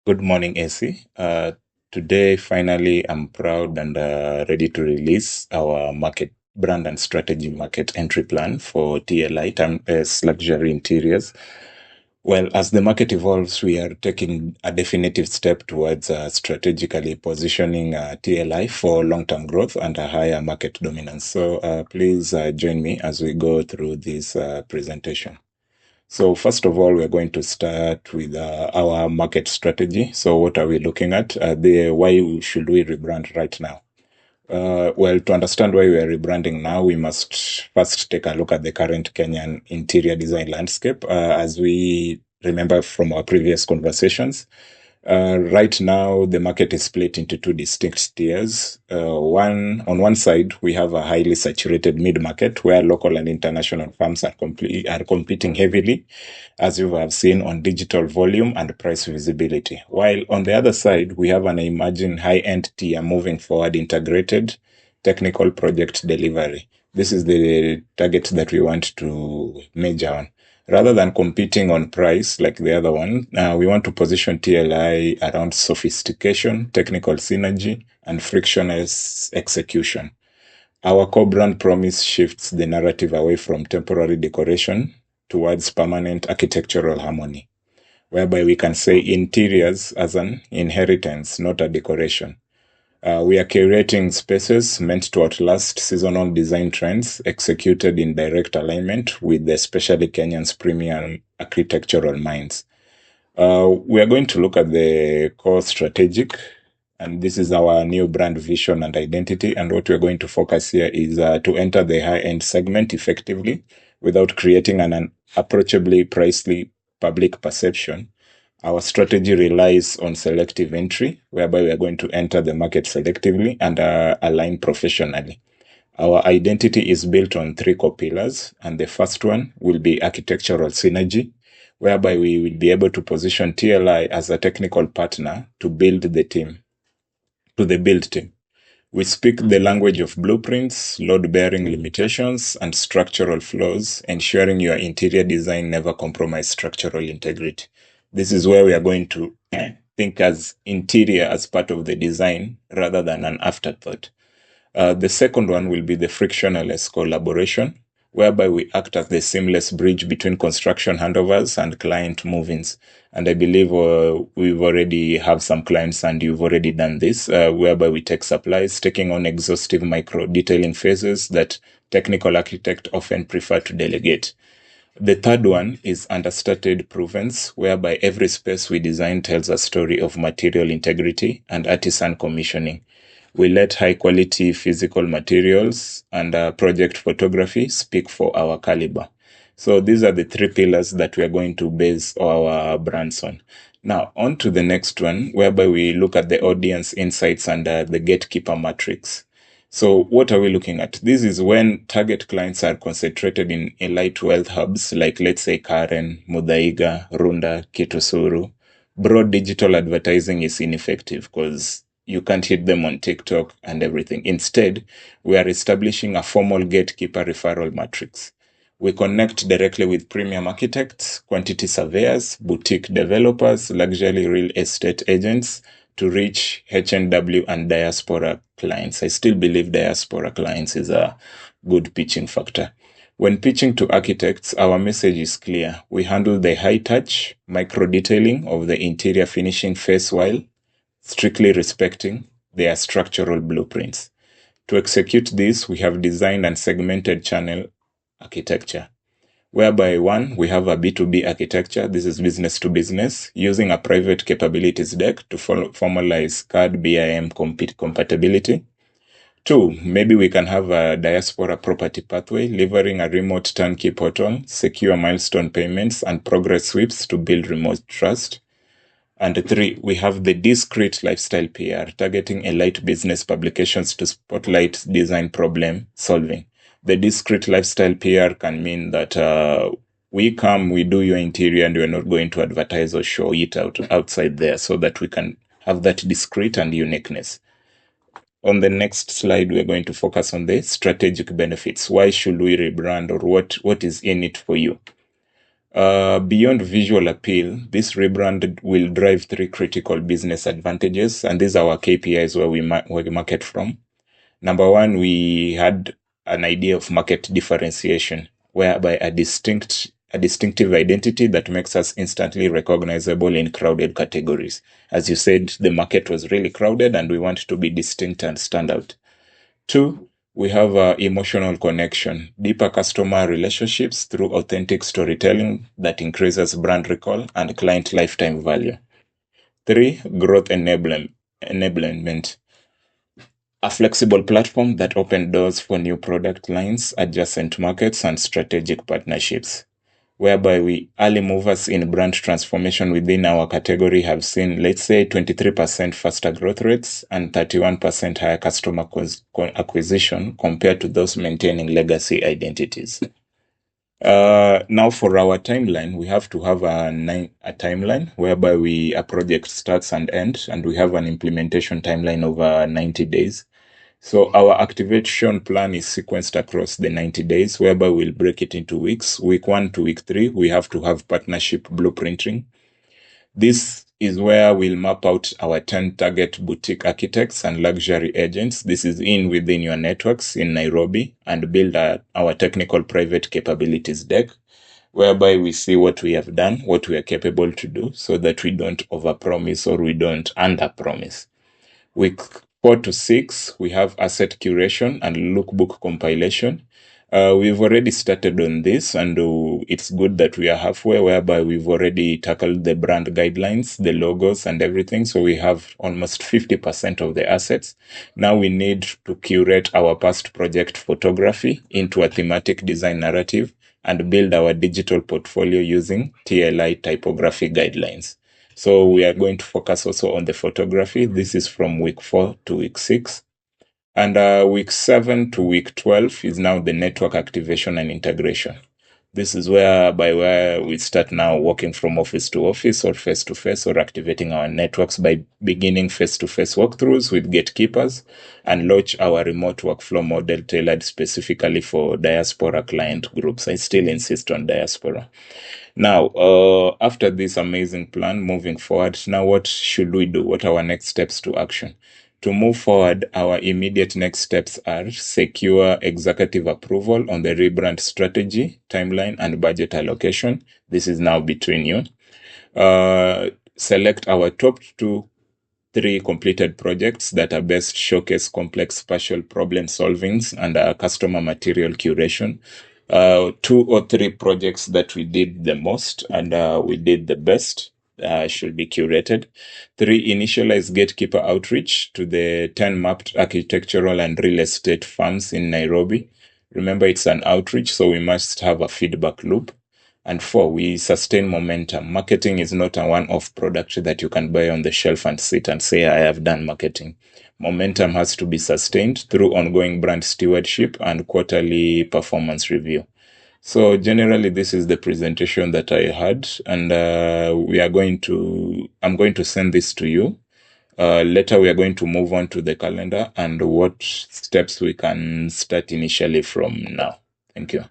Good morning, AC. Today, finally, I'm proud and ready to release our market brand and strategy market entry plan for TLI, timeless luxury interiors. Well, as the market evolves, we are taking a definitive step towards strategically positioning TLI for long-term growth and a higher market dominance. So please join me as we go through this presentation. So first of all, we're going to start with our market strategy. So what are we looking at? Why should we rebrand right now? Well, to understand why we are rebranding now, we must first take a look at the current Kenyan interior design landscape. As we remember from our previous conversations, right now, the market is split into two distinct tiers. On one side, we have a highly saturated mid-market where local and international firms are competing heavily, as you have seen on digital volume and price visibility. While on the other side, we have an emerging high-end tier moving forward integrated technical project delivery. This is the target that we want to measure on. Rather than competing on price like the other one, we want to position TLI around sophistication, technical synergy, and frictionless execution. Our core brand promise shifts the narrative away from temporary decoration towards permanent architectural harmony, whereby we can say interiors as an inheritance, not a decoration. We are curating spaces meant to outlast seasonal design trends, executed in direct alignment with especially Kenyan's premium architectural minds. We are going to look at the core strategic, and this is our new brand vision and identity. And what we're going to focus here is to enter the high-end segment effectively without creating an unapproachably pricey public perception. Our strategy relies on selective entry, whereby we are going to enter the market selectively and align professionally. Our identity is built on three core pillars, and the first one will be architectural synergy, whereby we will be able to position TLI as a technical partner to build the team, to the build team. We speak the language of blueprints, load-bearing limitations, and structural flaws, ensuring your interior design never compromises structural integrity. This is where we are going to think as interior as part of the design rather than an afterthought. The second one will be the frictionless collaboration, whereby we act as the seamless bridge between construction handovers and client move-ins. And I believe we've already have some clients and you've already done this, whereby we take supplies, taking on exhaustive micro detailing phases that technical architects often prefer to delegate. The third one is understated provenance, whereby every space we design tells a story of material integrity and artisan commissioning. We let high quality physical materials and project photography speak for our caliber. So these are the three pillars that we are going to base our brands on. Now, on to the next one, whereby we look at the audience insights and the gatekeeper matrix. So what are we looking at? This is when target clients are concentrated in elite wealth hubs like, let's say, Karen, Mudaiga, Runda, Kitusuru. Broad digital advertising is ineffective because you can't hit them on TikTok and everything. Instead, we are establishing a formal gatekeeper referral matrix. We connect directly with premium architects, quantity surveyors, boutique developers, luxury real estate agents to reach H&W and diaspora clients. I still believe diaspora clients is a good pitching factor. When pitching to architects, our message is clear. We handle the high-touch, micro-detailing of the interior finishing phase while strictly respecting their structural blueprints. To execute this, we have designed and segmented channel architecture, whereby one, we have a B2B architecture. This is business to business, using a private capabilities deck to formalize CAD BIM compatibility. Two, maybe we can have a diaspora property pathway, delivering a remote turnkey portal, secure milestone payments, and progress sweeps to build remote trust. And three, we have the discrete lifestyle PR, targeting elite business publications to spotlight design problem solving. The discrete lifestyle PR can mean that we do your interior, and we're not going to advertise or show it outside there, so that we can have that discrete and uniqueness. On the next slide, we're going to focus on the strategic benefits. Why should we rebrand, or what is in it for you? Beyond visual appeal, this rebrand will drive three critical business advantages, and these are our KPIs where we market from. Number one, we had an idea of market differentiation, whereby a distinctive identity that makes us instantly recognizable in crowded categories. As you said, the market was really crowded and we want to be distinct and stand out. Two, we have emotional connection, deeper customer relationships through authentic storytelling that increases brand recall and client lifetime value. Three, growth enablement, a flexible platform that opens doors for new product lines, adjacent markets, and strategic partnerships, whereby we early movers in brand transformation within our category have seen, let's say, 23% faster growth rates and 31% higher customer acquisition compared to those maintaining legacy identities. Now for our timeline, we have to have a timeline whereby a project starts and ends, and we have an implementation timeline over 90 days. So our activation plan is sequenced across the 90 days, whereby we'll break it into weeks. Week 1 to week 3, we have to have partnership blueprinting. This is where we'll map out our 10 target boutique architects and luxury agents. This is within your networks in Nairobi, and build our technical private capabilities deck, whereby we see what we have done, what we are capable to do, so that we don't overpromise or we don't underpromise. Week 4 to 6, we have asset curation and lookbook compilation. We've already started on this, and it's good that we are halfway, whereby we've already tackled the brand guidelines, the logos, and everything. So we have almost 50% of the assets. Now we need to curate our past project photography into a thematic design narrative and build our digital portfolio using TLI typography guidelines. So we are going to focus also on the photography. This is from week 4 to week 6. And week 7 to week 12 is now the network activation and integration. This is where we start now working from office to office or face to face, or activating our networks by beginning face to face walkthroughs with gatekeepers, and launch our remote workflow model tailored specifically for diaspora client groups. I still insist on diaspora. Now, after this amazing plan, moving forward, now what should we do? What are our next steps to action? To move forward, our immediate next steps are secure executive approval on the rebrand strategy, timeline, and budget allocation. This is now between you. Select our top 3 completed projects that are best showcase complex spatial problem solvings and customer material curation. 2 or 3 projects that we did the most and we did the best should be curated. 3, initialize gatekeeper outreach to the 10 mapped architectural and real estate firms in Nairobi. Remember, it's an outreach, so we must have a feedback loop. And 4, we sustain momentum. Marketing is not a one-off product that you can buy on the shelf and sit and say, I have done marketing. Momentum has to be sustained through ongoing brand stewardship and quarterly performance review. So generally, this is the presentation that I had, and I'm going to send this to you. Later, we are going to move on to the calendar and what steps we can start initially from now. Thank you.